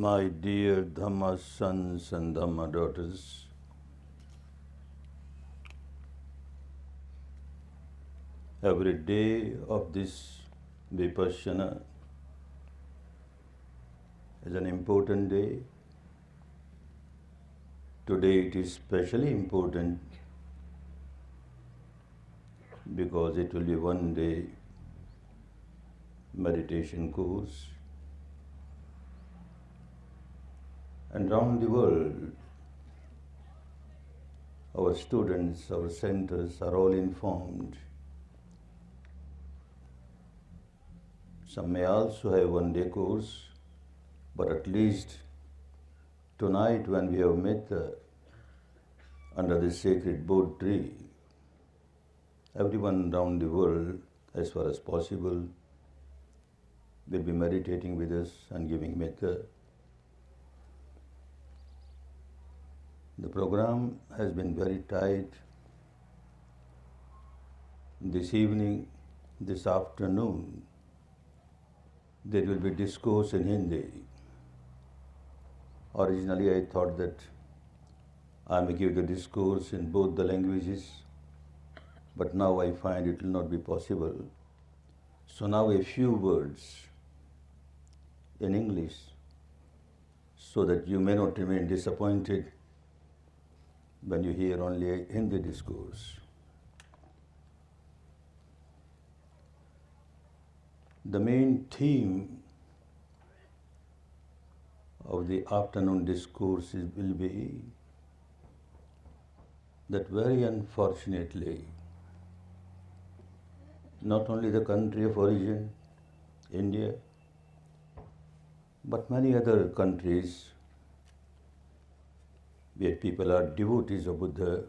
My dear Dhamma sons and Dhamma daughters, every day of this Vipassana is an important day. Today it is especially important because it will be one day meditation course. And around the world, our students, our centers are all informed. Some may also have one-day course, but at least tonight when we have met under the sacred Bodhi tree, everyone around the world, as far as possible, will be meditating with us and giving metta. The program has been very tight. This evening, this afternoon, there will be discourse in Hindi. Originally, I thought that I may give the discourse in both the languages, but now I find it will not be possible. So now a few words in English, so that you may not remain disappointed when you hear only a Hindi discourse. The main theme of the afternoon discourse will be that very unfortunately, not only the country of origin, India, but many other countries where people are devotees of Buddha,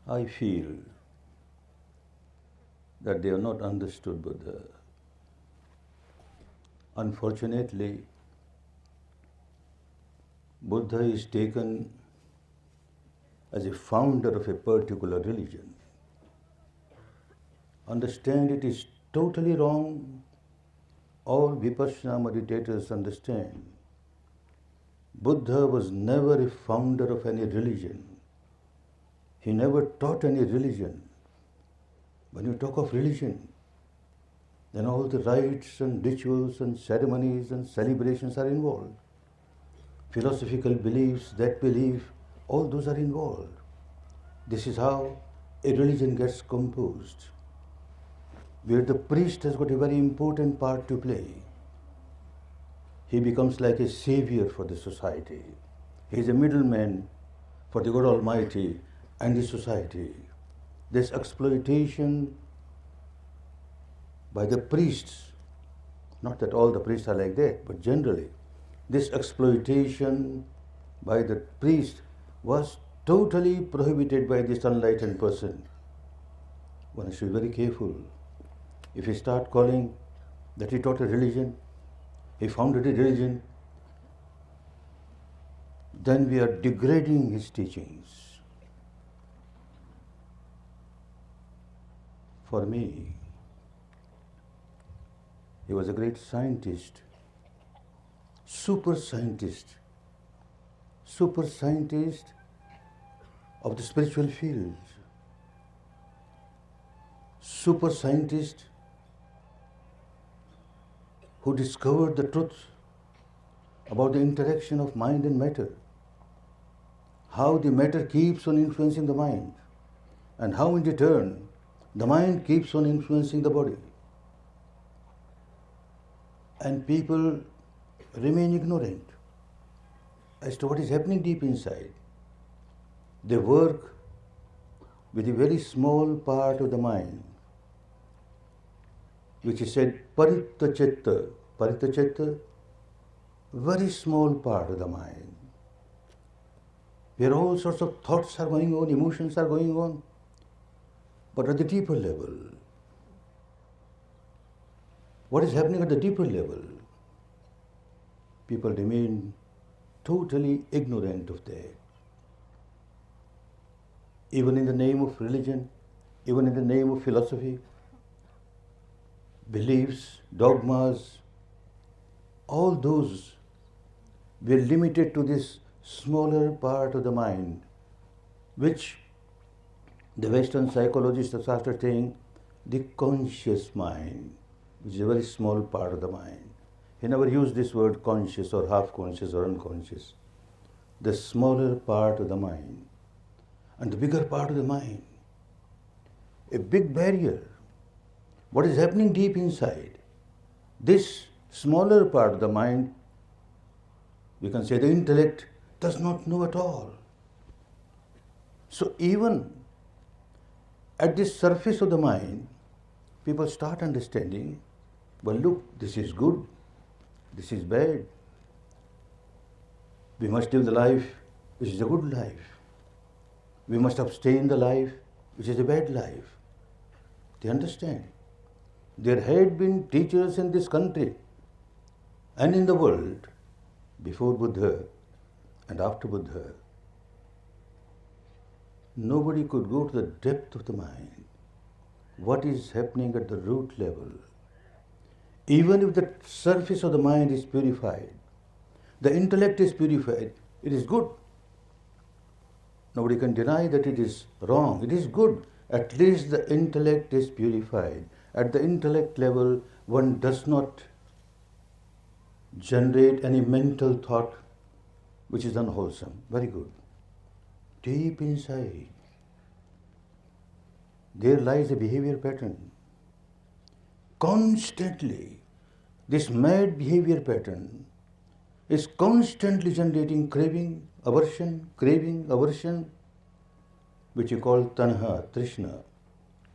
I feel that they have not understood Buddha. Unfortunately, Buddha is taken as a founder of a particular religion. Understand it is totally wrong. All Vipassana meditators understand. Buddha was never a founder of any religion. He never taught any religion. When you talk of religion, then all the rites and rituals and ceremonies and celebrations are involved. Philosophical beliefs, that belief, all those are involved. This is how a religion gets composed, where the priest has got a very important part to play. He becomes like a savior for the society. He is a middleman for the God Almighty and the society. This exploitation by the priests, not that all the priests are like that, but generally, this exploitation by the priest was totally prohibited by this unenlightened person. One should be very careful. If you start calling that he taught a religion, he founded a religion, then we are degrading his teachings. For me, he was a great scientist, super scientist of the spiritual field, super scientist who discovered the truth about the interaction of mind and matter, how the matter keeps on influencing the mind, and how in return the mind keeps on influencing the body. And people remain ignorant as to what is happening deep inside. They work with a very small part of the mind, which is said paritta chitta, very small part of the mind, where all sorts of thoughts are going on, emotions are going on, but at the deeper level, what is happening at the deeper level? People remain totally ignorant of that. Even in the name of religion, even in the name of philosophy, beliefs, dogmas, all those were limited to this smaller part of the mind, which the Western psychologists have started saying the conscious mind, which is a very small part of the mind. He never used this word conscious or half conscious or unconscious. The smaller part of the mind and the bigger part of the mind. A big barrier. What is happening deep inside? This smaller part of the mind, we can say the intellect, does not know at all. So even at the surface of the mind, people start understanding, well, look, this is good, this is bad. We must live the life which is a good life. We must abstain the life which is a bad life. They understand. There had been teachers in this country and in the world before Buddha and after Buddha. Nobody could go to the depth of the mind. What is happening at the root level? Even if the surface of the mind is purified, the intellect is purified, it is good. Nobody can deny that it is wrong. It is good. At least the intellect is purified. At the intellect level, one does not generate any mental thought which is unwholesome. Very good. Deep inside, there lies a behavior pattern. Constantly, this mad behavior pattern is constantly generating craving, aversion, which you call tanha, trishna,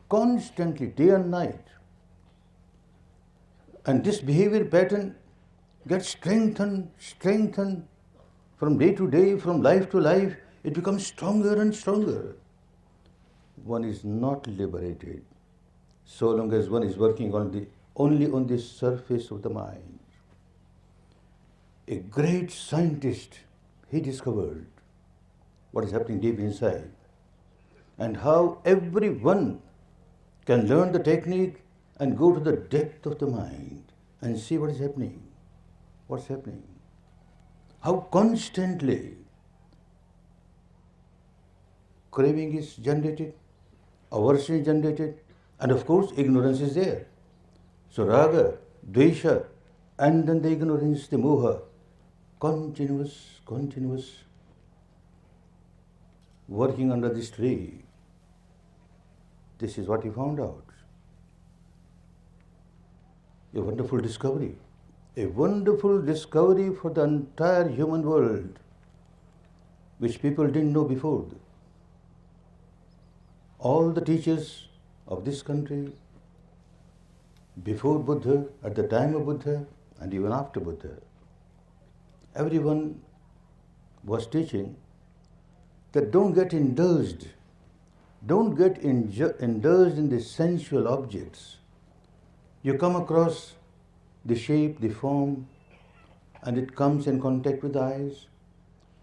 constantly, day and night. And this behavior pattern gets strengthened from day to day, from life to life. It becomes stronger and stronger. One is not liberated so long as one is working only on the surface of the mind. A great scientist, he discovered what is happening deep inside and how everyone can learn the technique and go to the depth of the mind and see what is happening. What's happening? How constantly craving is generated, aversion is generated, and of course ignorance is there. So raga, dvesha, and then the ignorance, the moha, continuous working under this tree. This is what he found out. A wonderful discovery. A wonderful discovery for the entire human world, which people didn't know before. All the teachers of this country, before Buddha, at the time of Buddha, and even after Buddha, everyone was teaching that don't get indulged. Don't get indulged in the sensual objects. You come across the shape, the form, and it comes in contact with the eyes.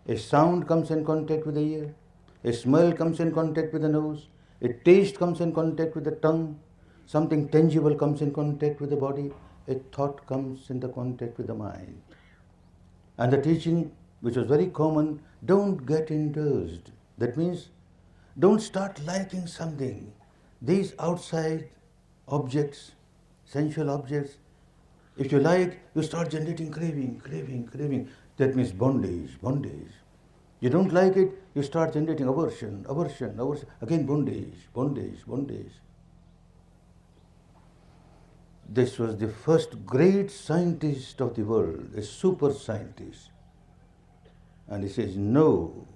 A sound comes in contact with the ear. A smell comes in contact with the nose. A taste comes in contact with the tongue. Something tangible comes in contact with the body. A thought comes into contact with the mind. And the teaching, which was very common, don't get indulged. That means don't start liking something. These outside objects, sensual objects, if you like, you start generating craving. That means bondage. You don't like it, you start generating aversion. Again bondage. This was the first great scientist of the world, a super scientist. And he says, no,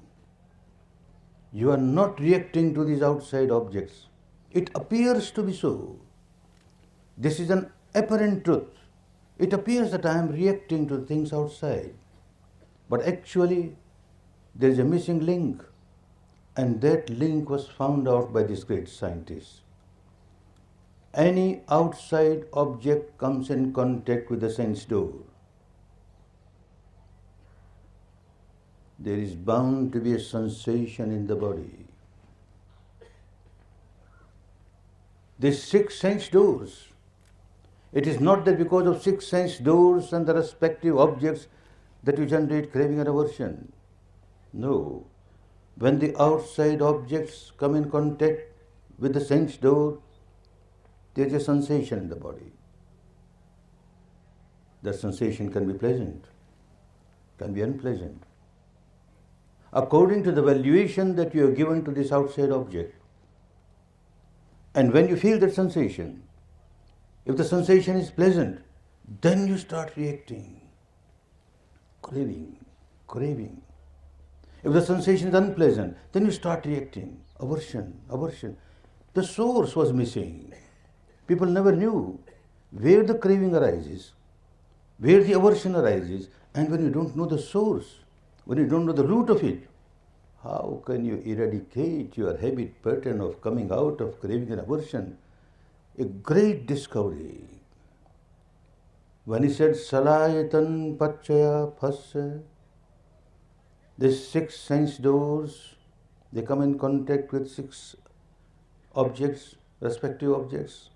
you are not reacting to these outside objects. It appears to be so. This is an apparent truth. It appears that I am reacting to things outside. But actually, there is a missing link. And that link was found out by this great scientist. Any outside object comes in contact with the sense door. There is bound to be a sensation in the body. These 6 sense doors, It is not that because of six sense doors and the respective objects that you generate craving and aversion. No. When the outside objects come in contact with the sense door, there is a sensation in the body. That sensation can be pleasant, can be unpleasant, according to the valuation that you have given to this outside object. And when you feel that sensation, if the sensation is pleasant, then you start reacting, craving. If the sensation is unpleasant, then you start reacting, aversion. The source was missing. People never knew where the craving arises, where the aversion arises, and when you don't know the source, when you don't know the root of it, how can you eradicate your habit pattern of coming out of craving and aversion? A great discovery. When he said Salayatan Pachaya Phasya, these six sense doors, they come in contact with six objects, respective objects.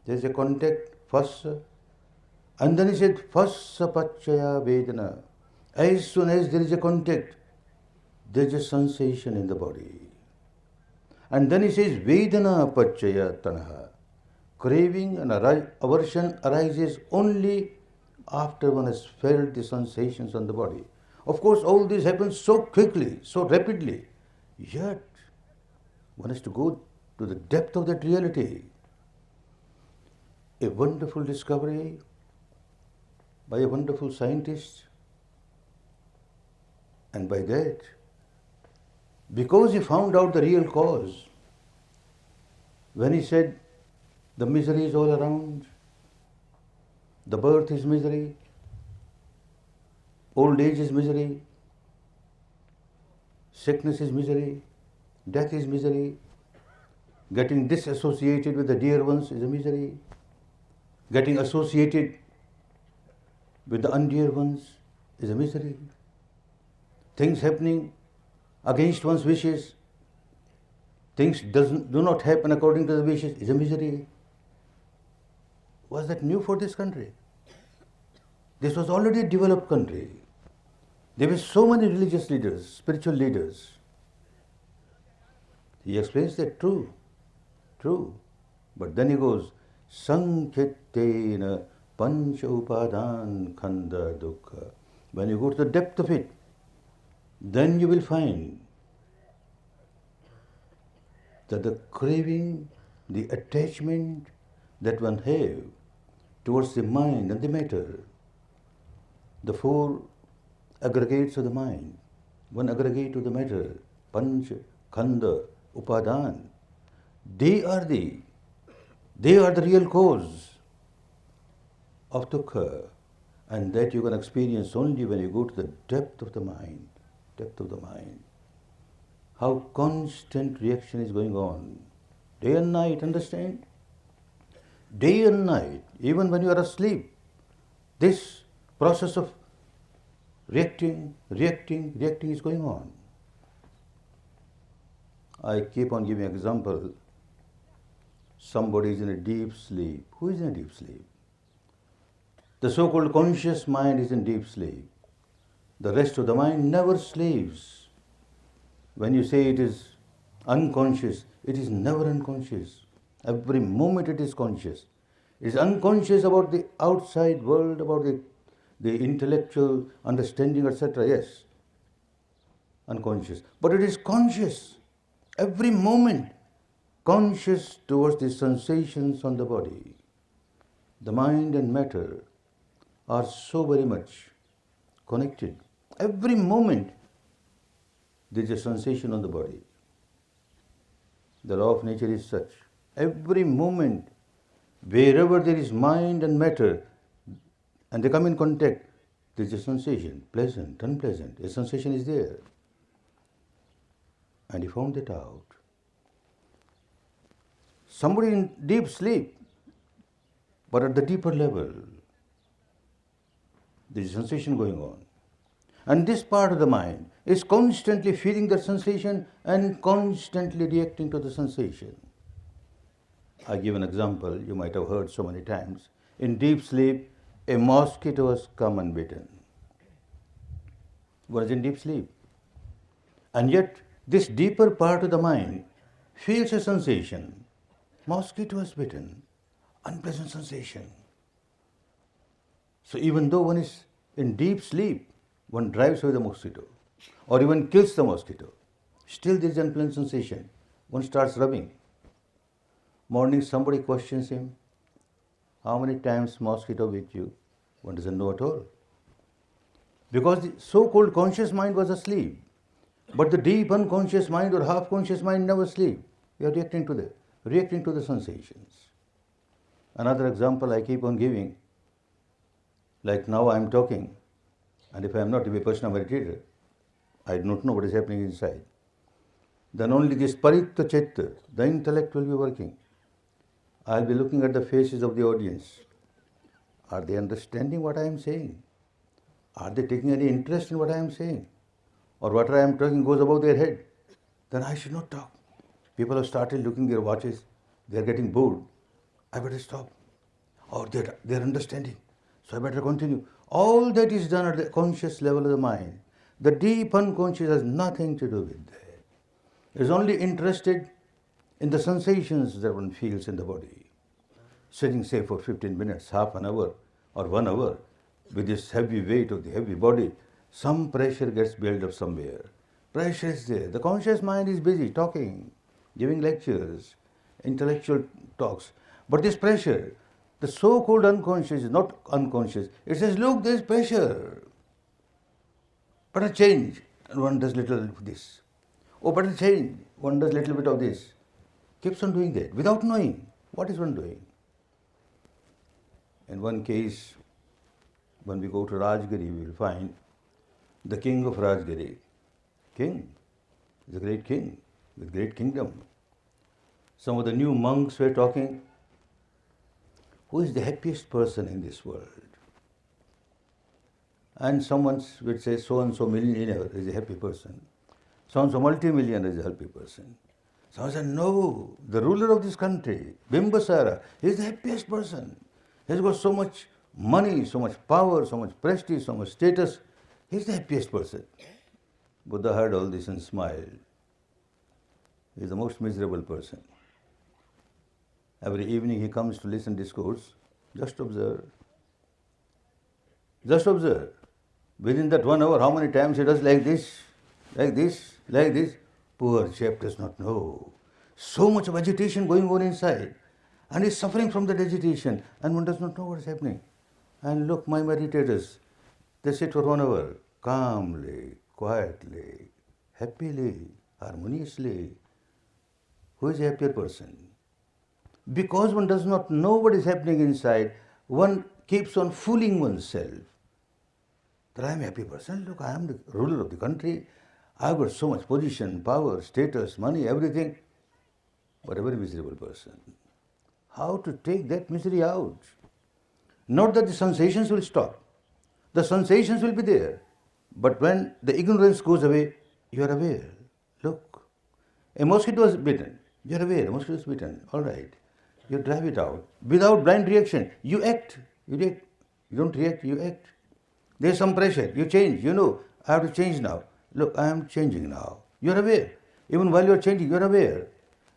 There is a contact, Phasya. And then he said Phasya Pachaya Vedana. As soon as there is a contact, there is a sensation in the body. And then he says Vedana Pachaya Tanaha. Craving and aversion arises only after one has felt the sensations on the body. Of course, all this happens so quickly, so rapidly. Yet, one has to go to the depth of that reality. A wonderful discovery by a wonderful scientist. And by that, because he found out the real cause, when he said, the misery is all around, the birth is misery, old age is misery, sickness is misery, death is misery, getting disassociated with the dear ones is a misery, getting associated with the undear ones is a misery, things happening against one's wishes, things do not happen according to the wishes is a misery. Was that new for this country? This was already a developed country. There were so many religious leaders, spiritual leaders. He explains that true. But then he goes, Sankhyattena pancha upadan khanda dukkha. When you go to the depth of it, then you will find that the craving, the attachment that one have towards the mind and the matter, the four aggregates of the mind, one aggregate of the matter, pancha, khanda, upadan, they are the real cause of dukkha, and that you can experience only when you go to the depth of the mind. How constant reaction is going on, day and night, understand? Day and night, even when you are asleep, this process of reacting is going on. I keep on giving example. Somebody is in a deep sleep. Who is in a deep sleep? The so-called conscious mind is in deep sleep. The rest of the mind never sleeps. When you say it is unconscious, it is never unconscious. Every moment it is conscious. It is unconscious about the outside world, about the intellectual understanding, etc. Yes, unconscious. But it is conscious. Every moment, conscious towards the sensations on the body. The mind and matter are so very much connected. Every moment, there is a sensation on the body. The law of nature is such. Every moment, wherever there is mind and matter, and they come in contact, there is a sensation, pleasant, unpleasant. A sensation is there. And he found that out. Somebody in deep sleep, but at the deeper level, there is a sensation going on. And this part of the mind is constantly feeling that sensation and constantly reacting to the sensation. I give an example you might have heard so many times. In deep sleep, a mosquito has come and bitten. One is in deep sleep. And yet, this deeper part of the mind feels a sensation. Mosquito has bitten. Unpleasant sensation. So even though one is in deep sleep, one drives away the mosquito or even kills the mosquito. Still there is unpleasant sensation. One starts rubbing. Morning somebody questions him, how many times mosquito bit you? One doesn't know at all. Because the so-called conscious mind was asleep. But the deep unconscious mind or half-conscious mind never sleep. You are reacting to the sensations. Another example I keep on giving, like now I am talking, and if I am not a Vipassana meditator, I do not know what is happening inside. Then only this paritta chitta, the intellect will be working. I will be looking at the faces of the audience. Are they understanding what I am saying? Are they taking any interest in what I am saying? Or what I am talking goes above their head? Then I should not talk. People have started looking at their watches. They are getting bored. I better stop. Or they are understanding. So I better continue. All that is done at the conscious level of the mind. The deep unconscious has nothing to do with that. It is only interested in the sensations that one feels in the body. Sitting, say, for 15 minutes, half an hour, or 1 hour, with this heavy weight of the heavy body, some pressure gets built up somewhere. Pressure is there. The conscious mind is busy talking, giving lectures, intellectual talks. But this pressure, the so-called unconscious is not unconscious. It says, look, there is pressure. But a change, and one does little of this. Oh, but a change, one does little bit of this. Keeps on doing that without knowing what is one doing. In one case, when we go to Rajgiri, we will find the king of Rajgiri. King is a great king with great kingdom. Some of the new monks were talking, who is the happiest person in this world? And someone would say, so-and-so millionaire is a happy person. So-and-so multi-millionaire is a happy person. Someone said, no, the ruler of this country, Bimbasara, he is the happiest person. He has got so much money, so much power, so much prestige, so much status. He is the happiest person. Buddha heard all this and smiled. He is the most miserable person. Every evening he comes to listen discourse. Just observe. Just observe. Within that 1 hour, how many times he does like this, like this, like this. Poor chap does not know. So much of agitation going on inside. And he is suffering from that agitation. And one does not know what is happening. And look, my meditators, they sit for 1 hour, calmly, quietly, happily, harmoniously. Who is a happier person? Because one does not know what is happening inside, one keeps on fooling oneself. That I am a happy person. Look, I am the ruler of the country. I have got so much position, power, status, money, everything. But a very miserable person. How to take that misery out? Not that the sensations will stop. The sensations will be there. But when the ignorance goes away, you are aware. Look, a mosquito was bitten. You are aware, a mosquito is bitten. All right. You drive it out. Without blind reaction, you act. You react. You don't react, you act. There is some pressure. You change. You know, I have to change now. Look, I am changing now. You are aware. Even while you are changing, you are aware.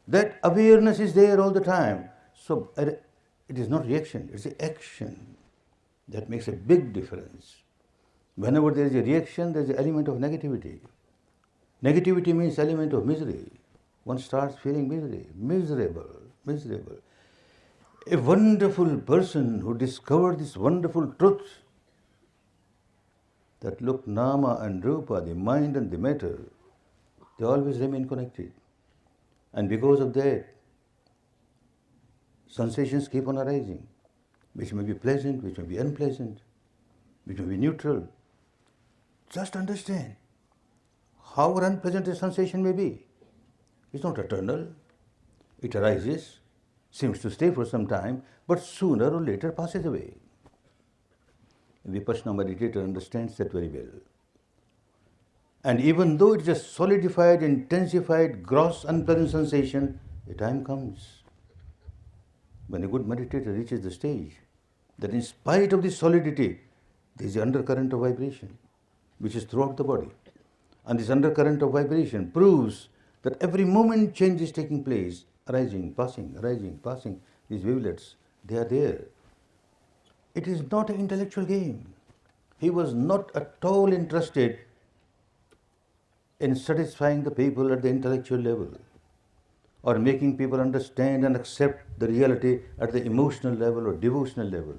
That awareness is there all the time. So it is not reaction, it's the action. That makes a big difference. Whenever there is a reaction, there is an element of negativity. Negativity means element of misery. One starts feeling misery, miserable, miserable. A wonderful person who discovered this wonderful truth that look, nama and rupa, the mind and the matter, they always remain connected. And because of that, sensations keep on arising, which may be pleasant, which may be unpleasant, which may be neutral. Just understand, however unpleasant a sensation may be, it's not eternal. It arises, seems to stay for some time, but sooner or later passes away. A Vipassana meditator understands that very well. And even though it is a solidified, intensified, gross, unpleasant sensation, a time comes when a good meditator reaches the stage that in spite of this solidity, there is an undercurrent of vibration which is throughout the body. And this undercurrent of vibration proves that every moment change is taking place, arising, passing. These wavelets, they are there. It is not an intellectual game. He was not at all interested in satisfying the people at the intellectual level or making people understand and accept the reality at the emotional level or devotional level,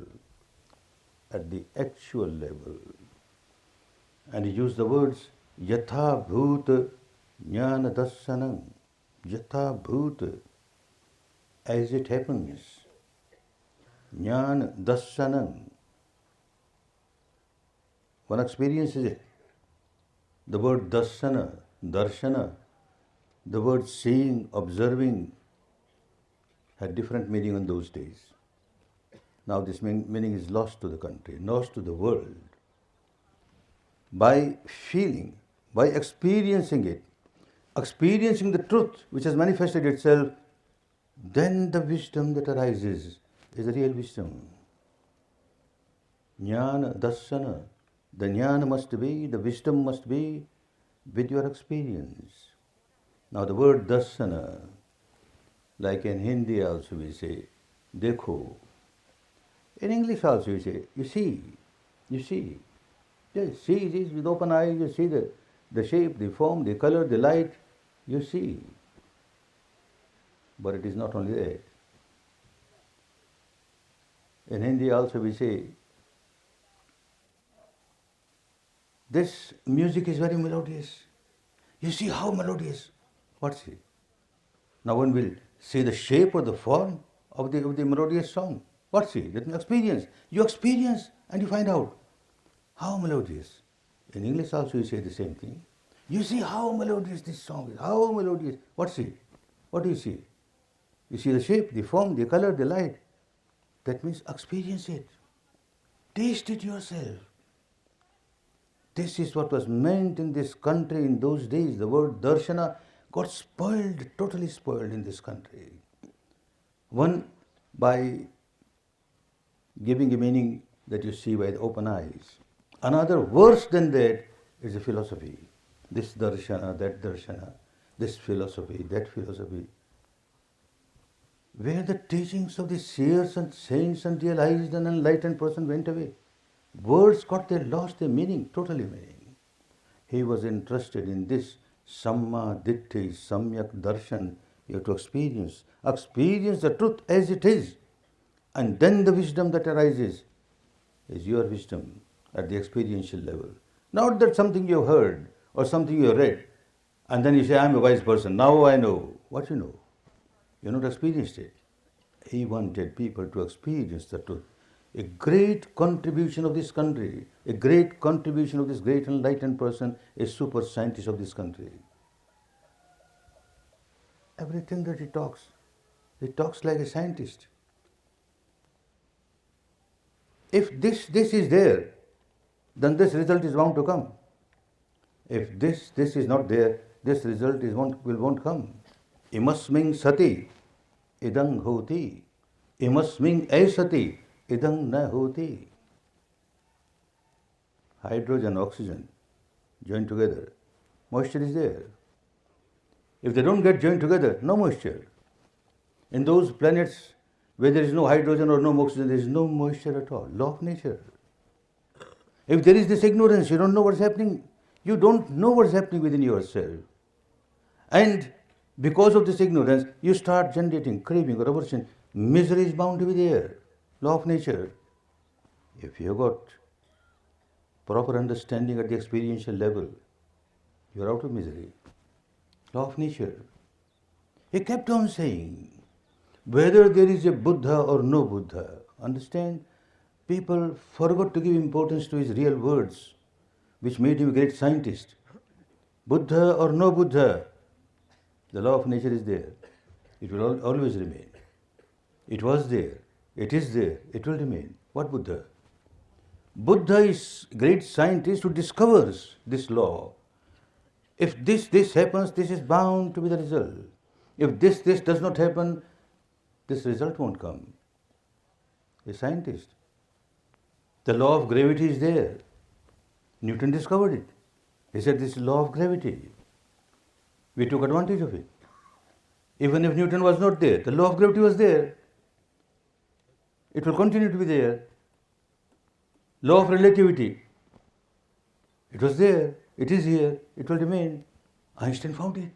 at the actual level. And he used the words yatha bhut jnana dasanam, yatha bhut, as it happens, jnana dasanam. One experiences it. The word darshana, the word seeing, observing, had different meaning in those days. Now this meaning is lost to the country, lost to the world. By feeling, by experiencing it, experiencing the truth which has manifested itself, then the wisdom that arises is the real wisdom. Jnana darsana. The jnana must be, the wisdom must be with your experience. Now the word darsana, like in Hindi also we say, dekho. In English also we say, you see. Yes, see this with open eyes, you see the shape, the form, the color, the light, you see. But it is not only that. In Hindi also we say, this music is very melodious. You see how melodious. What's it? Now one will see the shape or the form of the melodious song. What's it? That experience. You experience and you find out how melodious. In English also you say the same thing. You see how melodious this song is. How melodious. What's it? What do you see? You see the shape, the form, the color, the light. That means experience it. Taste it yourself. This is what was meant in this country in those days. The word darshana got spoiled, totally spoiled in this country. One, by giving a meaning that you see by the open eyes. Another, worse than that, is a philosophy. This darshana, that darshana, this philosophy, that philosophy. Where the teachings of the seers and saints and realized and enlightened person went away. Words got their lost their meaning, totally meaning. He was interested in this samma ditthi, samyak darshan. You have to experience the truth as it is. And then the wisdom that arises is your wisdom at the experiential level. Not that something you have heard or something you have read, and then you say, I am a wise person, now I know. What you know? You have not experienced it. He wanted people to experience the truth. A great contribution of this country, a great contribution of this great enlightened person, a super scientist of this country. Everything that he talks like a scientist. If this is there, then this result is bound to come. If this is not there, this result won't come. Imasming sati idang hoti. Imasming asati idang na hoti. Hydrogen, oxygen joined together. Moisture is there. If they don't get joined together, no moisture. In those planets where there is no hydrogen or no oxygen, there is no moisture at all. Law of nature. If there is this ignorance, you don't know what's happening. You don't know what's happening within yourself. And because of this ignorance, you start generating craving or aversion. Misery is bound to be there. Law of nature. If you have got proper understanding at the experiential level, you are out of misery. Law of nature. He kept on saying, whether there is a Buddha or no Buddha, understand, people forgot to give importance to his real words, which made him a great scientist. Buddha or no Buddha, the law of nature is there. It will always remain. It was there. It is there. It will remain. What Buddha? Buddha is a great scientist who discovers this law. If this happens, this is bound to be the result. If this does not happen, this result won't come. A scientist. The law of gravity is there. Newton discovered it. He said this is law of gravity. We took advantage of it. Even if Newton was not there, the law of gravity was there. It will continue to be there. Law of relativity. It was there. It is here. It will remain. Einstein found it.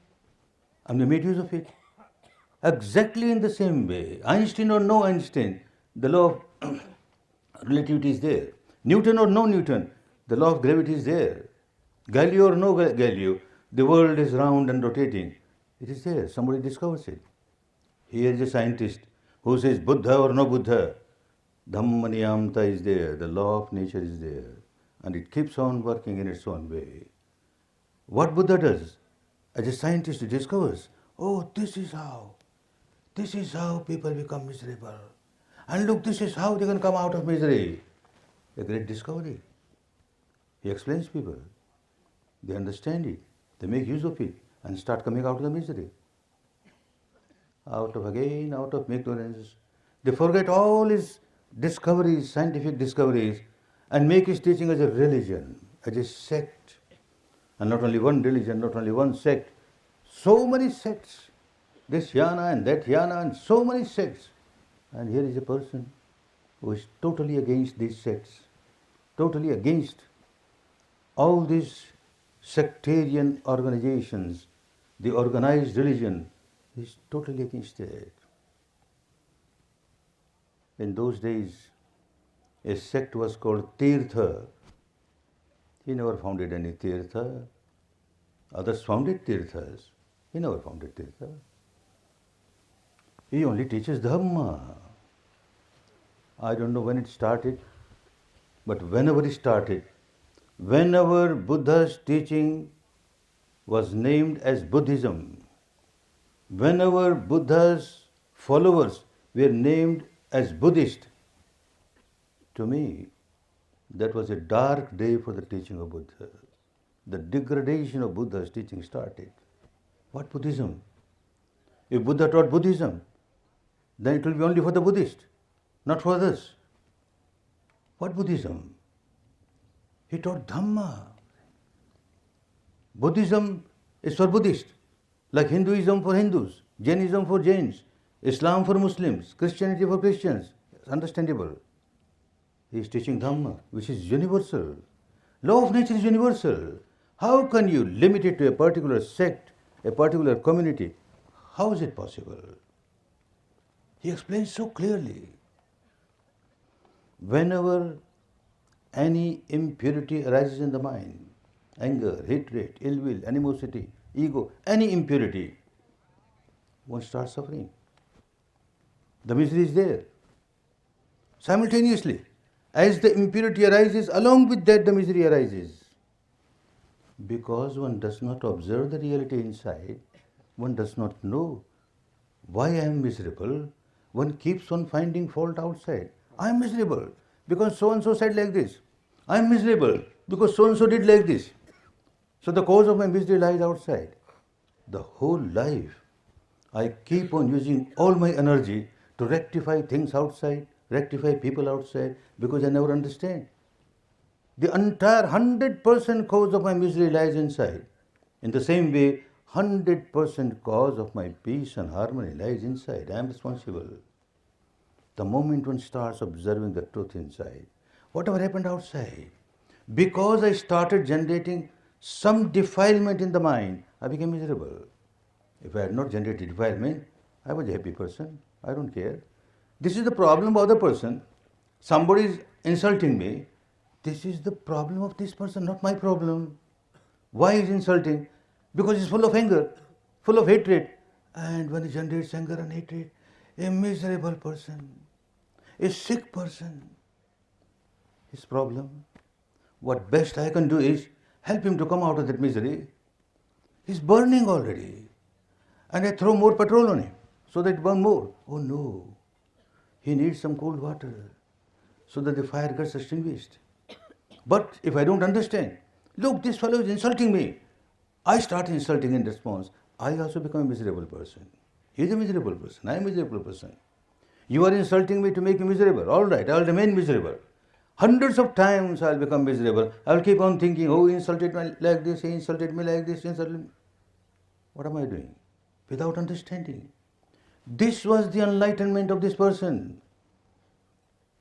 And we made use of it. Exactly in the same way. Einstein or no Einstein, the law of relativity is there. Newton or no Newton, the law of gravity is there. Galileo or no Galileo, the world is round and rotating. It is there. Somebody discovers it. Here is a scientist who says Buddha or no Buddha. Dhamma niyamta is there. The law of nature is there. And it keeps on working in its own way. What Buddha does, as a scientist, he discovers, oh, this is how people become miserable. And look, this is how they can come out of misery. A great discovery. He explains people. They understand it. They make use of it and start coming out of the misery. Out of ignorance. They forget all his discoveries, scientific discoveries, and make his teaching as a religion, as a sect. And not only one religion, not only one sect, so many sects. This yana and that yana and so many sects. And here is a person who is totally against these sects, totally against all these sectarian organizations, the organized religion. He is totally against it. In those days, a sect was called Tirtha. He never founded any Tirtha. Others founded Tirthas. He never founded Tirtha. He only teaches Dhamma. I don't know when it started, but whenever it started, whenever Buddha's teaching was named as Buddhism, whenever Buddha's followers were named as Buddhist, to me, that was a dark day for the teaching of Buddha. The degradation of Buddha's teaching started. What Buddhism? If Buddha taught Buddhism, then it will be only for the Buddhist, not for others. What Buddhism? He taught Dhamma. Buddhism is for Buddhists, like Hinduism for Hindus, Jainism for Jains, Islam for Muslims, Christianity for Christians. It's understandable. He is teaching Dhamma, which is universal. Law of nature is universal. How can you limit it to a particular sect, a particular community? How is it possible? He explains so clearly. Whenever any impurity arises in the mind, anger, hatred, ill will, animosity, ego, any impurity, one starts suffering. The misery is there. Simultaneously, as the impurity arises, along with that the misery arises. Because one does not observe the reality inside, one does not know why I am miserable. One keeps on finding fault outside. I am miserable because so-and-so said like this. I am miserable because so-and-so did like this. So the cause of my misery lies outside. The whole life, I keep on using all my energy to rectify things outside, rectify people outside, because I never understand. The entire 100% cause of my misery lies inside. In the same way, 100% cause of my peace and harmony lies inside. I am responsible. The moment one starts observing the truth inside, whatever happened outside, because I started generating some defilement in the mind, I became miserable. If I had not generated defilement, I was a happy person. I don't care. This is the problem of the person. Somebody is insulting me. This is the problem of this person, not my problem. Why is he insulting? Because he's full of anger, full of hatred. And when he generates anger and hatred, a miserable person, a sick person, his problem, what best I can do is help him to come out of that misery. He's burning already. And I throw more petrol on him so that it burns more. Oh no, he needs some cold water so that the fire gets extinguished. But if I don't understand, look, this fellow is insulting me, I start insulting in response, I also become a miserable person. He is a miserable person, I am a miserable person. You are insulting me to make me miserable. All right, I will remain miserable. Hundreds of times I'll become miserable. I'll keep on thinking, oh, he insulted me like this, he insulted me like this, he insulted me. What am I doing? Without understanding. This was the enlightenment of this person.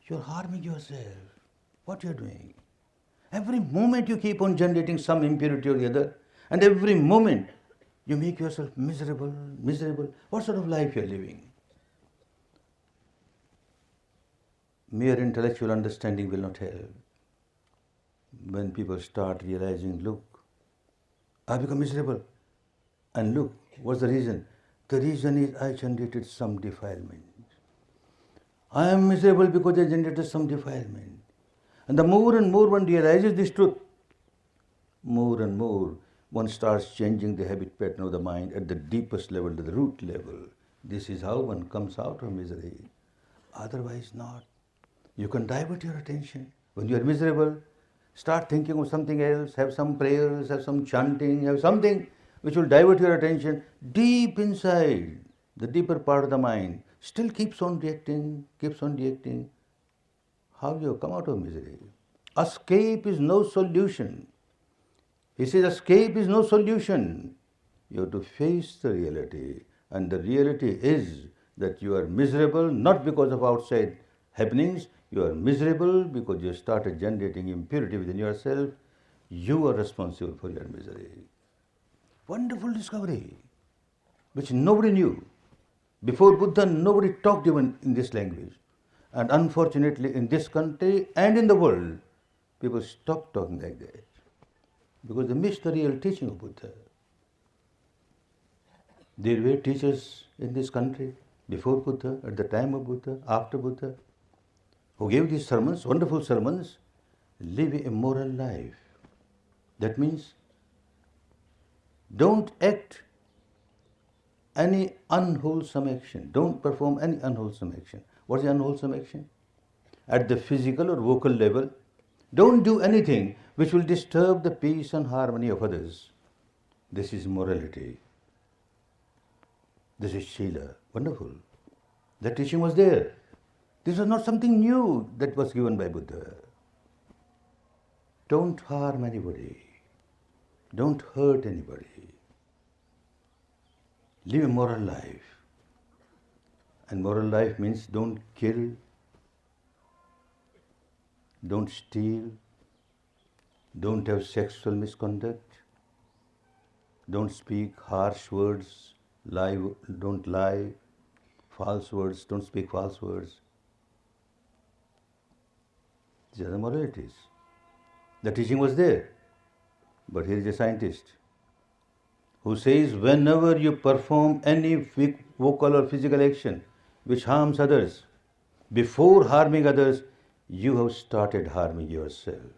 You're harming yourself. What you're doing? Every moment you keep on generating some impurity or the other, and every moment you make yourself miserable, miserable. What sort of life you're living? Mere intellectual understanding will not help. When people start realizing, look, I become miserable. And look, what's the reason? The reason is I generated some defilement. I am miserable because I generated some defilement. And the more and more one realizes this truth, more and more one starts changing the habit pattern of the mind at the deepest level, to the root level. This is how one comes out of misery. Otherwise not. You can divert your attention. When you are miserable, start thinking of something else, have some prayers, have some chanting, have something which will divert your attention. Deep inside, the deeper part of the mind still keeps on reacting, keeps on reacting. How do you come out of misery? Escape is no solution. He says escape is no solution. You have to face the reality. And the reality is that you are miserable not because of outside happenings. You are miserable because you started generating impurity within yourself. You are responsible for your misery. Wonderful discovery, which nobody knew. Before Buddha, nobody talked even in this language. And unfortunately, in this country and in the world, people stopped talking like that because they missed the real teaching of Buddha. There were teachers in this country before Buddha, at the time of Buddha, after Buddha, who gave these sermons, wonderful sermons, live a moral life. That means don't act any unwholesome action. Don't perform any unwholesome action. What is unwholesome action? At the physical or vocal level, don't do anything which will disturb the peace and harmony of others. This is morality. This is Shila. Wonderful. The teaching was there. This was not something new that was given by Buddha. Don't harm anybody. Don't hurt anybody. Live a moral life. And moral life means don't kill, don't steal, don't have sexual misconduct, don't speak harsh words, don't lie, false words, don't speak false words. These are the moralities. The teaching was there. But here is a scientist who says whenever you perform any vocal or physical action which harms others, before harming others, you have started harming yourself.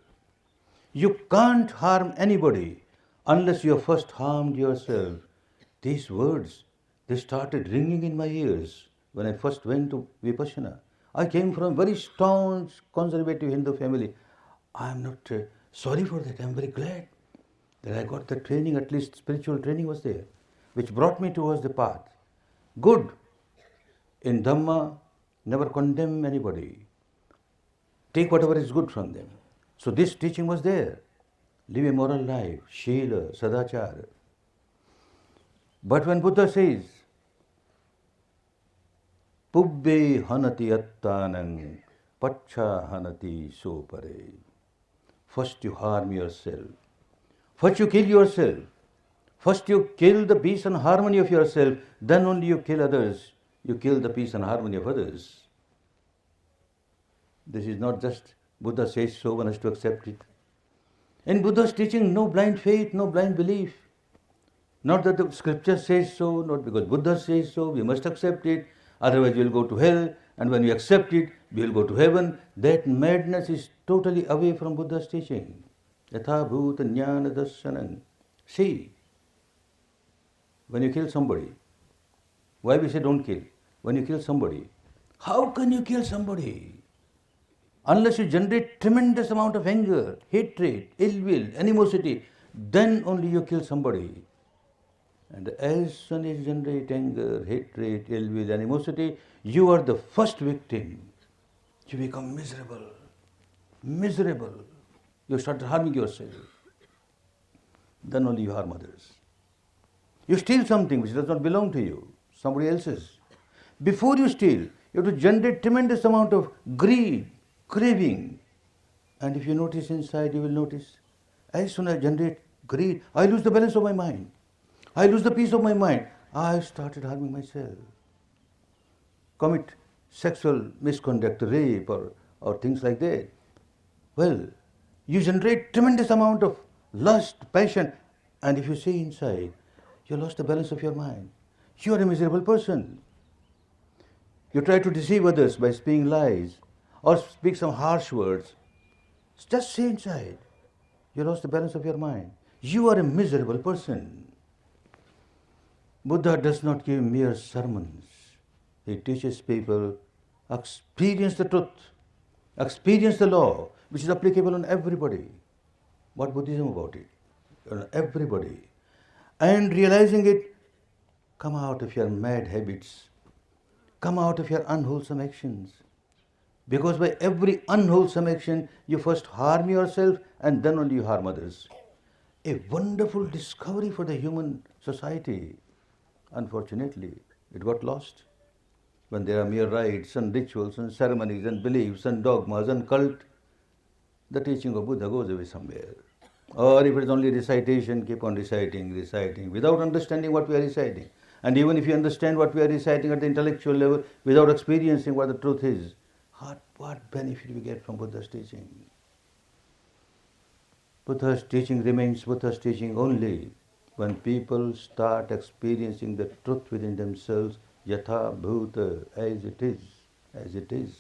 You can't harm anybody unless you have first harmed yourself. These words, they started ringing in my ears when I first went to Vipassana. I came from a very staunch, conservative Hindu family. I am not sorry for that. I am very glad that I got the training, at least spiritual training was there, which brought me towards the path. Good. In Dhamma, never condemn anybody. Take whatever is good from them. So this teaching was there. Live a moral life, Shila, Sadachara. But when Buddha says, Pubbe hanati attanang, pacha hanati sopare. First you harm yourself. First you kill yourself. First you kill the peace and harmony of yourself. Then only you kill others. You kill the peace and harmony of others. This is not just Buddha says so, one has to accept it. In Buddha's teaching, no blind faith, no blind belief. Not that the scripture says so, not because Buddha says so, we must accept it, otherwise we will go to hell, and when we accept it, we will go to heaven. That madness is totally away from Buddha's teaching. Yatha bhuta jnana darshanam. See, when you kill somebody, why we say don't kill? When you kill somebody, how can you kill somebody? Unless you generate tremendous amount of anger, hatred, ill will, animosity, then only you kill somebody. And as soon as you generate anger, hatred, ill will, animosity, you are the first victim. You become miserable. miserable. You start harming yourself. Then only you harm others. You steal something which does not belong to you, somebody else's. Before you steal, you have to generate tremendous amount of greed, craving. And if you notice inside, you will notice, as soon as I generate greed, I lose the balance of my mind. I lose the peace of my mind. I started harming myself. Commit sexual misconduct, rape, or things like that. Well, you generate tremendous amount of lust, passion, and if you see inside, you lost the balance of your mind. You are a miserable person. You try to deceive others by speaking lies or speak some harsh words. Just say inside, you lost the balance of your mind. You are a miserable person. Buddha does not give mere sermons. He teaches people, experience the truth, experience the law, which is applicable on everybody. What Buddhism about it? On everybody. And realizing it, come out of your mad habits. Come out of your unwholesome actions. Because by every unwholesome action, you first harm yourself and then only you harm others. A wonderful discovery for the human society. Unfortunately, it got lost. When there are mere rites and rituals and ceremonies and beliefs and dogmas and cult, the teaching of Buddha goes away somewhere. Or if it is only recitation, keep on reciting, without understanding what we are reciting. And even if you understand what we are reciting at the intellectual level, without experiencing what the truth is, what benefit we get from Buddha's teaching? Buddha's teaching remains Buddha's teaching only when people start experiencing the truth within themselves, yatha bhuta, as it is.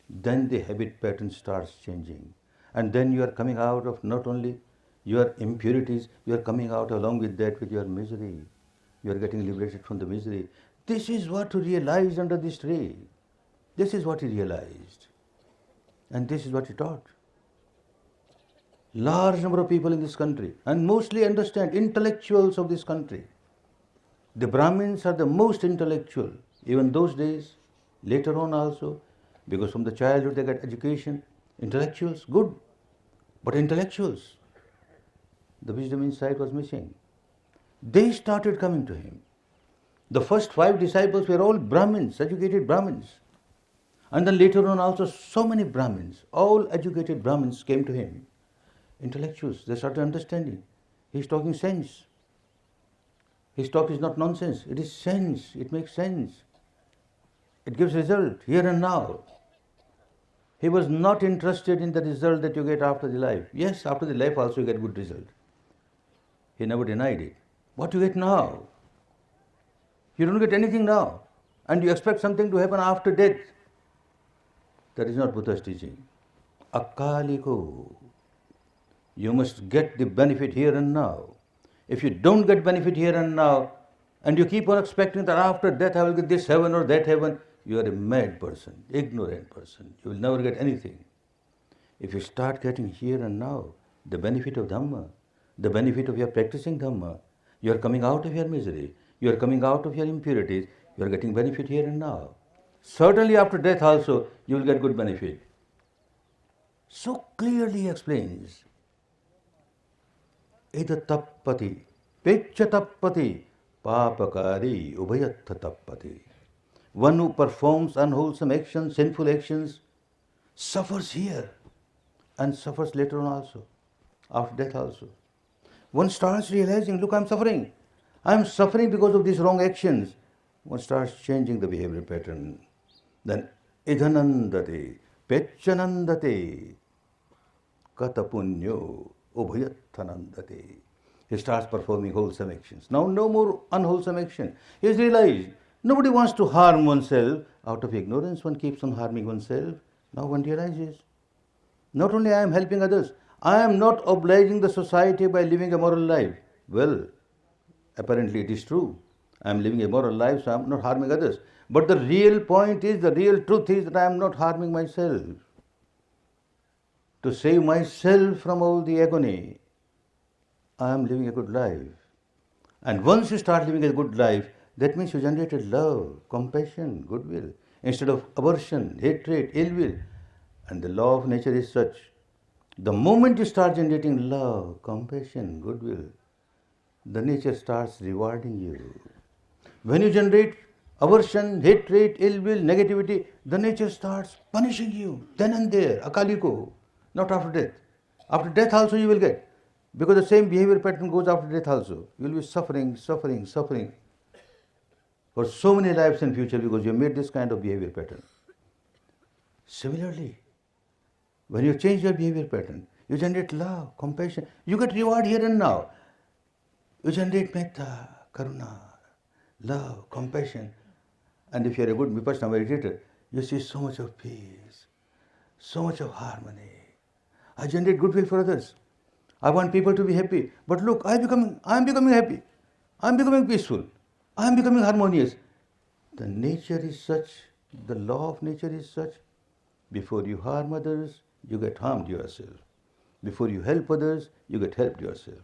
Then the habit pattern starts changing. And then you are coming out of not only your impurities, you are coming out along with that with your misery. You are getting liberated from the misery. This is what he realized under this tree. This is what he realized. And this is what he taught. Large number of people in this country, and mostly understand, intellectuals of this country. The Brahmins are the most intellectual, even those days, later on also, because from the childhood they get education. Intellectuals, good, but intellectuals, the wisdom inside was missing. They started coming to him. The first 5 disciples were all Brahmins, educated Brahmins. And then later on also so many Brahmins, all educated Brahmins came to him. Intellectuals, they started understanding. He's talking sense. His talk is not nonsense, it is sense, it makes sense. It gives result, here and now. He was not interested in the result that you get after the life. Yes, after the life also you get good result. He never denied it. What you get now? You don't get anything now. And you expect something to happen after death. That is not Buddha's teaching. Akaliko. You must get the benefit here and now. If you don't get benefit here and now, and you keep on expecting that after death I will get this heaven or that heaven, you are a mad person, ignorant person. You will never get anything. If you start getting here and now the benefit of Dhamma, the benefit of your practicing Dhamma, you are coming out of your misery, you are coming out of your impurities, you are getting benefit here and now. Certainly after death also you will get good benefit. So clearly he explains. Ida tappati, pecha tappati, papakari ubhayatha tappati. One who performs unwholesome actions, sinful actions, suffers here and suffers later on also, after death also. One starts realizing, look, I'm suffering. I'm suffering because of these wrong actions. One starts changing the behavior pattern. Then, idhanandate, pechanandate, katapunyo, ubhayathanandate. He starts performing wholesome actions. Now, no more unwholesome action. He has realized nobody wants to harm oneself. Out of ignorance, one keeps on harming oneself. Now one realizes, not only I am helping others, I am not obliging the society by living a moral life. Well, apparently it is true. I am living a moral life, so I am not harming others. But the real point is, the real truth is that I am not harming myself. To save myself from all the agony, I am living a good life. And once you start living a good life, that means you generated love, compassion, goodwill, instead of aversion, hatred, ill will. And the law of nature is such. The moment you start generating love, compassion, goodwill, the nature starts rewarding you. When you generate aversion, hatred, ill will, negativity, the nature starts punishing you then and there, akaliko, not after death. After death also you will get. Because the same behavior pattern goes after death also. You will be suffering, suffering, suffering for so many lives in future because you made this kind of behavior pattern. Similarly, when you change your behavior pattern, you generate love, compassion, you get reward here and now. You generate metta, karuna, love, compassion. And if you are a good vipassana meditator, you see so much of peace, so much of harmony. I generate goodwill for others. I want people to be happy. But look, I am becoming happy. I am becoming peaceful. I am becoming harmonious. The nature is such, the law of nature is such. Before you harm others, you get harmed yourself. Before you help others, you get helped yourself.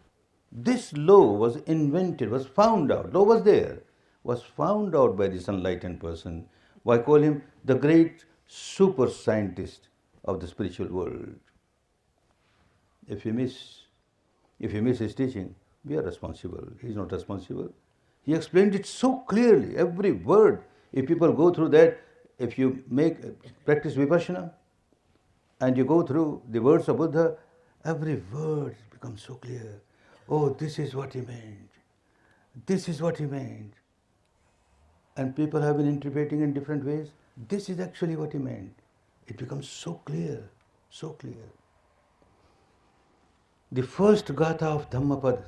This law was invented, was found out. Law was found out by this enlightened person. I call him the great super scientist of the spiritual world. If you miss his teaching, we are responsible. He is not responsible. He explained it so clearly, every word. If people go through that, if you practice vipassana, and you go through the words of Buddha, every word becomes so clear. Oh, this is what he meant. This is what he meant. And people have been interpreting in different ways. This is actually what he meant. It becomes so clear, so clear. The first gatha of Dhammapad,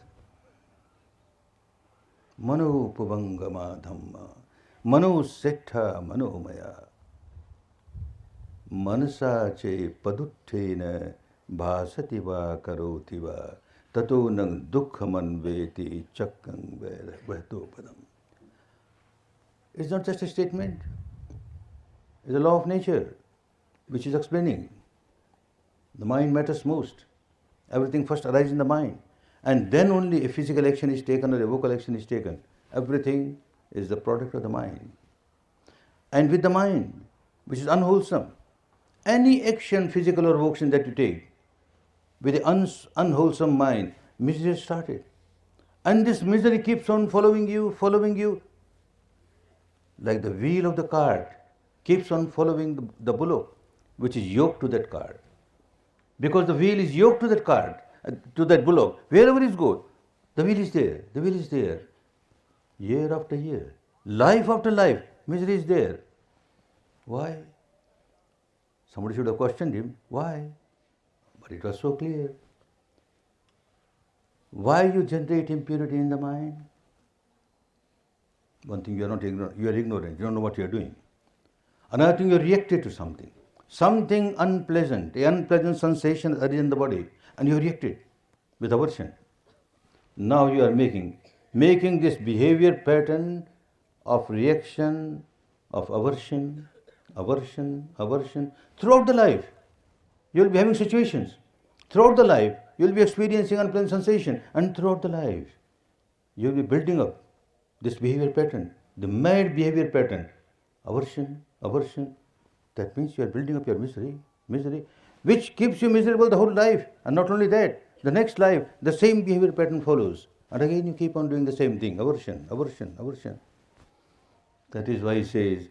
Mano Puvangama Dhamma, Mano Settha Manomaya, Manasa che paduttena bhasati va karoti va tato nang dukkhaman veti chakkang vehtopadam. It's not just a statement. It's a law of nature which is explaining. The mind matters most. Everything first arises in the mind. And then only a physical action is taken or a vocal action is taken. Everything is the product of the mind. And with the mind, which is unwholesome, any action, physical or vocal, that you take, with an unwholesome mind, misery has started. And this misery keeps on following you, like the wheel of the cart keeps on following the bullock, which is yoked to that cart. Because the wheel is yoked to that cart, to that bullock, wherever it goes, the wheel is there. Year after year, life after life, misery is there. Why? Somebody should have questioned him. Why? But it was so clear. Why you generate impurity in the mind? One thing you are not ignorant, you are ignorant, you don't know what you are doing. Another thing, you reacted to something. Something unpleasant, an unpleasant sensation arises in the body, and you reacted with aversion. Now you are making this behavior pattern of reaction, of aversion, throughout the life. You will be having situations. Throughout the life, you will be experiencing unpleasant sensation, and throughout the life, you will be building up this behavior pattern, the mad behavior pattern, aversion. That means you are building up your misery, which keeps you miserable the whole life. And not only that, the next life, the same behavior pattern follows. And again you keep on doing the same thing, aversion. That is why he says,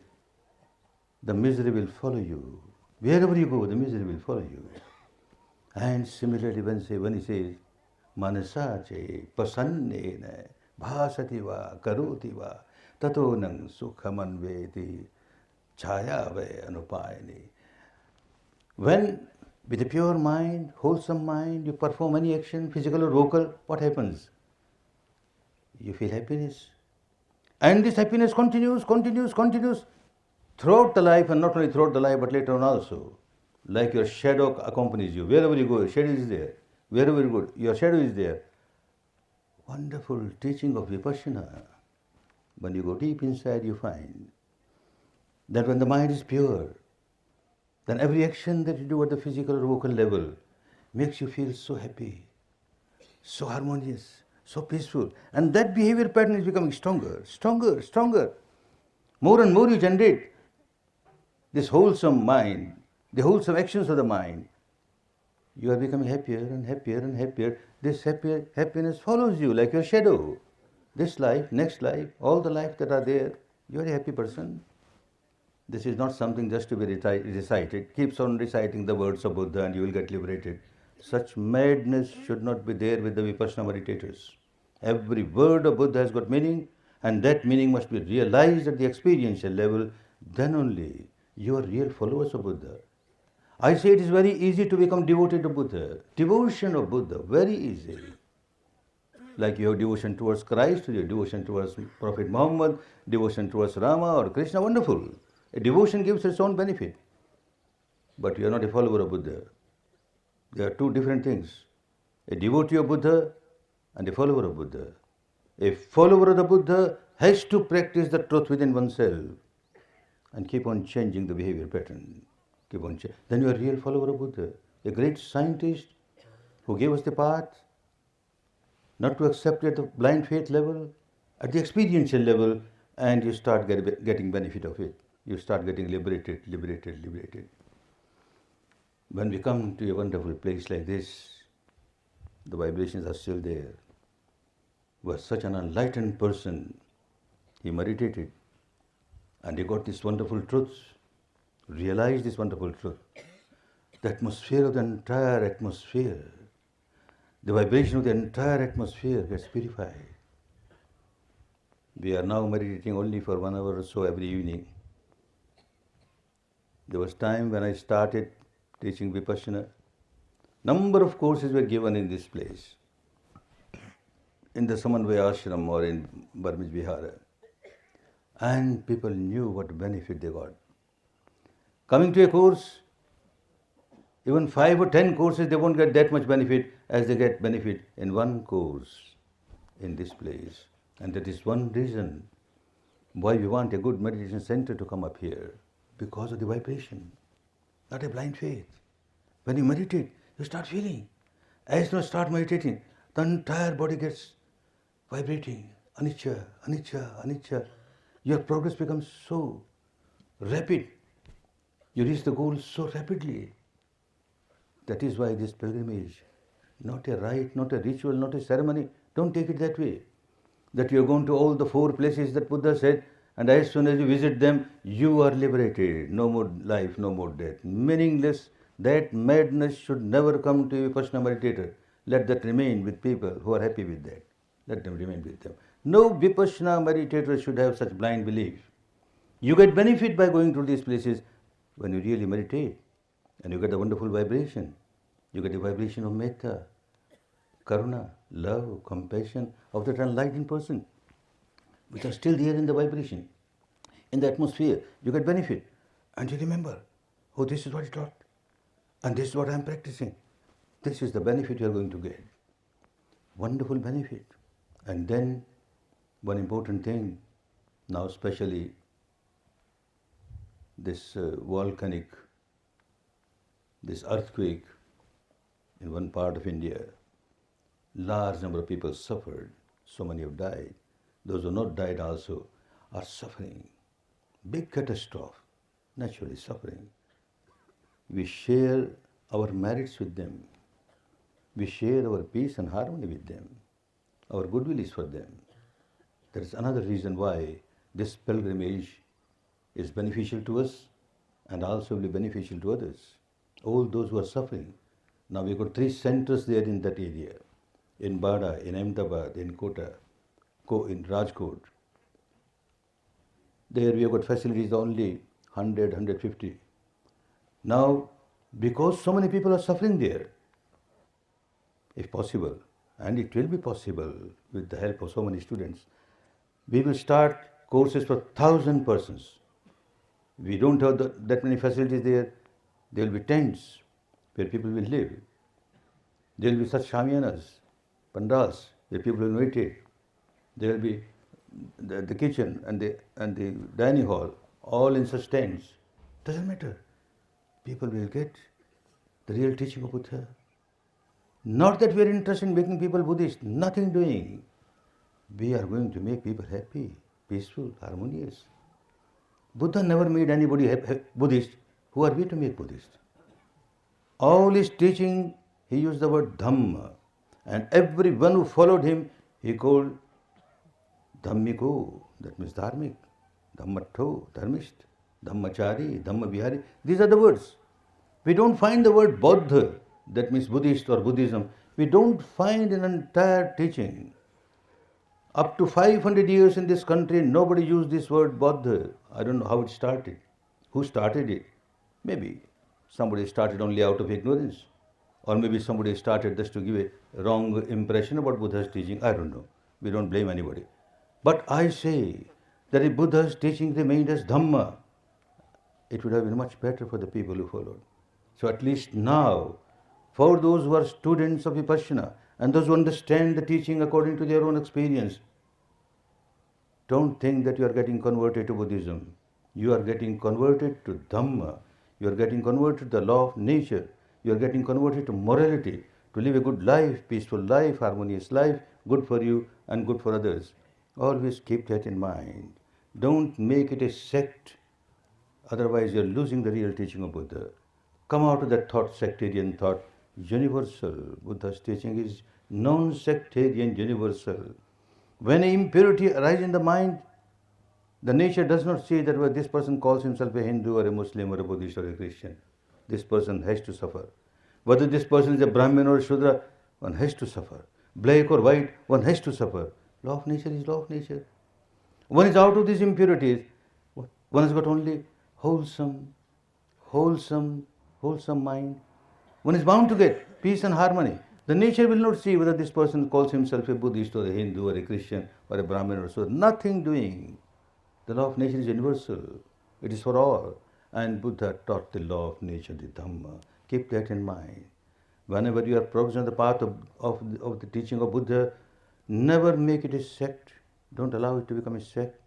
the misery will follow you. Wherever you go, the misery will follow you. And similarly, when he says, Manasa che pasannena bhasati va karoti va tato nang sukhaman veti chaya ve anupayani. When with a pure mind, wholesome mind, you perform any action, physical or vocal, what happens? You feel happiness. And this happiness continues throughout the life, and not only throughout the life, but later on also. Like your shadow accompanies you. Wherever you go, your shadow is there. Wherever you go, your shadow is there. Wonderful teaching of Vipassana. When you go deep inside, you find that when the mind is pure, then every action that you do at the physical or vocal level makes you feel so happy, so harmonious, so peaceful. And that behavior pattern is becoming stronger. More and more you generate this wholesome mind, the wholesome actions of the mind, you are becoming happier and happier and happier. This happiness follows you like your shadow. This life, next life, all the life that are there, you are a happy person. This is not something just to be recited. Keeps on reciting the words of Buddha and you will get liberated. Such madness should not be there with the Vipassana meditators. Every word of Buddha has got meaning, and that meaning must be realized at the experiential level. Then only you are real followers of Buddha. I say it is very easy to become devoted to Buddha. Devotion of Buddha, very easy. Like you have devotion towards Christ, your devotion towards Prophet Muhammad, devotion towards Rama or Krishna, wonderful. A devotion gives its own benefit. But you are not a follower of Buddha. There are two different things. A devotee of Buddha and a follower of Buddha. A follower of the Buddha has to practice the truth within oneself and keep on changing the behavior pattern. Then you are a real follower of Buddha. A great scientist who gave us the path, not to accept it at the blind faith level, at the experiential level, and you start getting benefit of it. You start getting liberated. When we come to a wonderful place like this, the vibrations are still there. Was such an enlightened person, he meditated and he got this wonderful truth, realized this wonderful truth. The atmosphere of the entire atmosphere, the vibration of the entire atmosphere gets purified. We are now meditating only for 1 hour or so every evening. There was time when I started teaching Vipassana. Number of courses were given in this place, in the Samanvaya Ashram or in Burmese Vihara. And people knew what benefit they got. Coming to a course, even 5 or 10 courses, they won't get that much benefit as they get benefit in one course in this place. And that is one reason why we want a good meditation center to come up here, because of the vibration, not a blind faith. When you meditate, you start feeling. As you start meditating, the entire body gets vibrating. Anicca, anicca, anicca. Your progress becomes so rapid. You reach the goal so rapidly. That is why this pilgrimage, not a rite, not a ritual, not a ceremony. Don't take it that way. That you are going to all the 4 places that Buddha said, and as soon as you visit them, you are liberated. No more life, no more death. Meaningless. That madness should never come to a Vipassana meditator. Let that remain with people who are happy with that. Let them remain with them. No Vipassana meditator should have such blind belief. You get benefit by going to these places when you really meditate. And you get a wonderful vibration. You get a vibration of metta, karuna, love, compassion of that enlightened person, which are still there in the vibration, in the atmosphere. You get benefit. And you remember, oh, this is what he taught. And this is what I am practicing. This is the benefit you are going to get. Wonderful benefit. And then, one important thing, now especially this this earthquake in one part of India, large number of people suffered. So many have died. Those who have not died also are suffering. Big catastrophe, naturally suffering. We share our merits with them. We share our peace and harmony with them. Our goodwill is for them. There is another reason why this pilgrimage is beneficial to us and also will be beneficial to others. All those who are suffering. Now we've got 3 centers there in that area. In Bada, in Ahmedabad, in Kota, in Rajkot. There we have got facilities only 100, 150. Now, because so many people are suffering there, if possible, and it will be possible with the help of so many students, we will start courses for 1,000 persons. We don't have that many facilities there. There will be tents where people will live. There will be such shamiyanas, pandals, where people will meditate. There will be the kitchen and the dining hall, all in such tents. Doesn't matter. People will get the real teaching of Buddha. Not that we are interested in making people Buddhist, nothing doing. We are going to make people happy, peaceful, harmonious. Buddha never made anybody Buddhist. Who are we to make Buddhist? All his teaching, he used the word Dhamma. And everyone who followed him, he called Dhammiko, that means Dharmic, Dhammatto, Dharmist, Dhammachari, Dhammavihari. These are the words. We don't find the word Bodhi, that means Buddhist or Buddhism. We don't find an entire teaching. Up to 500 years in this country, nobody used this word Bodhi. I don't know how it started. Who started it? Maybe somebody started only out of ignorance. Or maybe somebody started just to give a wrong impression about Buddha's teaching. I don't know. We don't blame anybody. But I say that if Buddha's teaching remained as Dhamma, it would have been much better for the people who followed. So at least now, for those who are students of Vipassana and those who understand the teaching according to their own experience, don't think that you are getting converted to Buddhism. You are getting converted to Dhamma. You are getting converted to the law of nature. You are getting converted to morality, to live a good life, peaceful life, harmonious life, good for you and good for others. Always keep that in mind. Don't make it a sect, otherwise you are losing the real teaching of Buddha. Come out of that thought, sectarian thought, universal. Buddha's teaching is non-sectarian, universal. When impurity arises in the mind, the nature does not say that well, this person calls himself a Hindu or a Muslim or a Buddhist or a Christian. This person has to suffer. Whether this person is a Brahmin or a Shudra, one has to suffer. Black or white, one has to suffer. Law of nature is law of nature. One is out of these impurities. One has got only wholesome, wholesome mind. One is bound to get peace and harmony. The nature will not see whether this person calls himself a Buddhist or a Hindu or a Christian or a Brahmin or so. Nothing doing. The law of nature is universal. It is for all. And Buddha taught the law of nature, the Dhamma. Keep that in mind. Whenever you are progressing on the path of the teaching of Buddha, never make it a sect. Don't allow it to become a sect.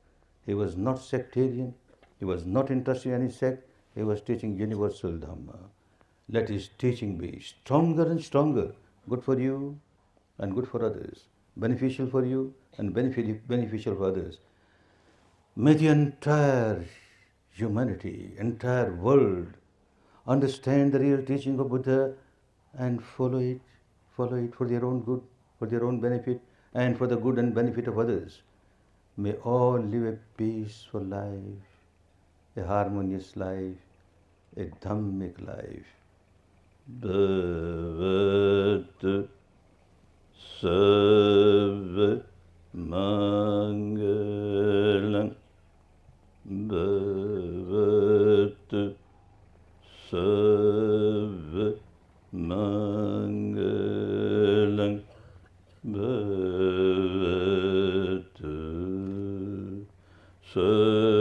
He was not sectarian. He was not interested in any sect. He was teaching universal Dhamma. Let his teaching be stronger and stronger. Good for you and good for others. Beneficial for you and beneficial for others. May the entire humanity, entire world understand the real teaching of Buddha and follow it for their own good, for their own benefit, and for the good and benefit of others. May all live a peaceful life, a harmonious life, a Dhammic life. Bhavat Sarva Mangalam. Bhavat Sarva Mangalam. Bhavat Sarva